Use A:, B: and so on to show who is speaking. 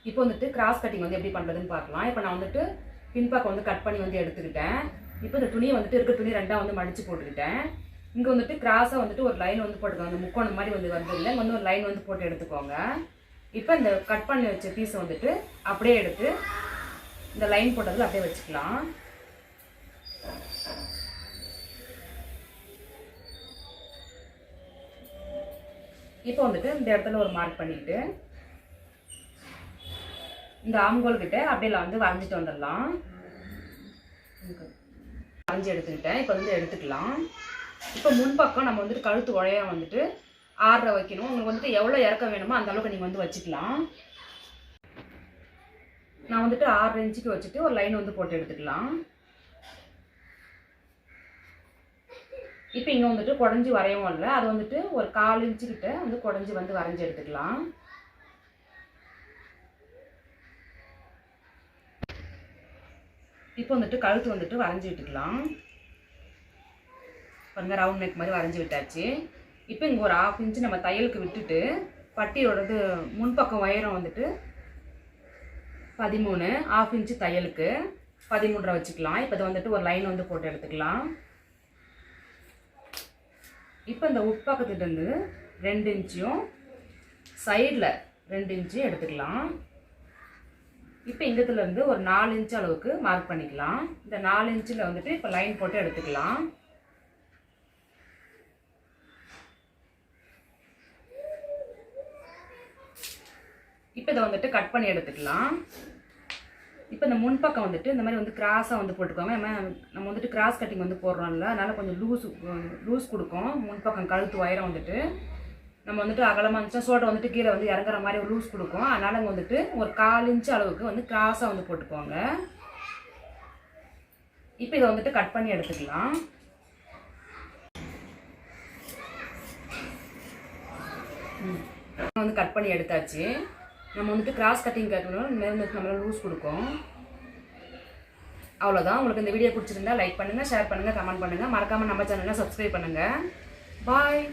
A: இப்போ வந்துட்டு cross cutting வந்து எப்படி பண்ணுறதுன்னு பார்க்கலாம். இப்போ நான் வந்துட்டு பின்பாக்கம் வந்து கட் பண்ணி வந்து எடுத்துக்கிட்டேன். இப்போ இந்த துணியை வந்துட்டு இருக்க துணி ரெண்டாக வந்து மடித்து போட்டுக்கிட்டேன். இங்கே வந்துட்டு கிராஸாக வந்துட்டு ஒரு லைன் வந்து போட்டுக்கோங்க. அந்த முக்கோணம் மாதிரி வந்து வருது இல்லை, வந்து ஒரு லைன் வந்து போட்டு எடுத்துக்கோங்க. இப்போ இந்த கட் பண்ணி வச்ச பீஸை வந்துட்டு அப்படியே எடுத்து இந்த லைன் போட்டதில் அப்படியே வச்சுக்கலாம். இப்போ வந்துட்டு இந்த இடத்துல ஒரு மார்க் பண்ணிட்டு இந்த ஆம்கோல் கிட்ட அப்படியே வந்து வரைஞ்சிட்டு வந்துடலாம். வரைஞ்சி எடுத்துக்கிட்டேன். இப்போ வந்து எடுத்துக்கலாம். இப்போ முன்பக்கம் நம்ம வந்துட்டு கழுத்து உழையாக வந்துட்டு 6 வைக்கணும். உங்களுக்கு வந்துட்டு எவ்வளோ இறக்க வேணுமோ அந்த அளவுக்கு நீங்கள் வந்து வச்சுக்கலாம். நான் வந்துட்டு 6 இன்ச்சுக்கு வச்சுட்டு ஒரு லைன் வந்து போட்டு எடுத்துக்கலாம். இப்போ இங்கே வந்துட்டு குடஞ்சி வரையவும் இல்லை, அது வந்துட்டு ஒரு 4 இன்ச்சுக்கிட்ட வந்து குடஞ்சி வந்து வரைஞ்சி எடுத்துக்கலாம். இப்போ வந்துட்டு கழுத்து வந்துட்டு வரைஞ்சி விட்டுக்கலாம். பாருங்க, ரவுண்ட் நெக் மாதிரி வரைஞ்சி விட்டாச்சு. இப்போ இங்கே ஒரு 1/2 இன்ச்சு நம்ம தையலுக்கு விட்டுட்டு பட்டியோடது முன்பக்கம் உயரம் வந்துட்டு 13, 1/2 இன்ச்சு தையலுக்கு 13 வச்சுக்கலாம். இப்போ இதை வந்துட்டு ஒரு லைன் வந்து போட்டு எடுத்துக்கலாம். இப்போ இந்த உட்பக்கத்துலேருந்து 2 இன்ச்சையும் சைடில் 2 இன்ச்சையும் எடுத்துக்கலாம். இப்போ இங்கத்துலேருந்து ஒரு 4 இன்ச்சு அளவுக்கு மார்க் பண்ணிக்கலாம். இந்த 4 இன்ச்சில் வந்துட்டு இப்போ லைன் போட்டு எடுத்துக்கலாம். இப்போ இதை வந்துட்டு கட் பண்ணி எடுத்துக்கலாம். இப்போ இந்த முன்பக்கம் வந்துட்டு இந்த மாதிரி வந்து கிராஸாக வந்து போட்டுக்கோங்க. நம்ம வந்துட்டு கிராஸ் கட்டிங் வந்து போடுறோம்ல, அதனால் கொஞ்சம் லூஸ் கொடுக்கும். முன்பக்கம் கழுத்து உயரம் வந்துட்டு நம்ம வந்துட்டு அகலமாக இருந்துச்சுன்னா சோட்டை வந்துட்டு கீழே வந்து இறங்குற மாதிரி ஒரு லூஸ் கொடுக்கும். அதனால் இங்கே வந்துட்டு ஒரு 4 இன்ச்சு அளவுக்கு வந்து கிராஸாக வந்து போட்டுக்கோங்க. இப்போ இதை வந்துட்டு கட் பண்ணி எடுத்துக்கலாம். வந்து கட் பண்ணி எடுத்தாச்சு. நம்ம வந்துட்டு கிராஸ் கட்டிங் கட்டணும், வந்துட்டு நம்மளால லூஸ் கொடுக்கும். அவ்வளோதான். உங்களுக்கு இந்த வீடியோ பிடிச்சிருந்தா லைக் பண்ணுங்கள், ஷேர் பண்ணுங்கள், கமெண்ட் பண்ணுங்கள். மறக்காமல் நம்ம சேனலை சப்ஸ்கிரைப் பண்ணுங்கள். பாய்.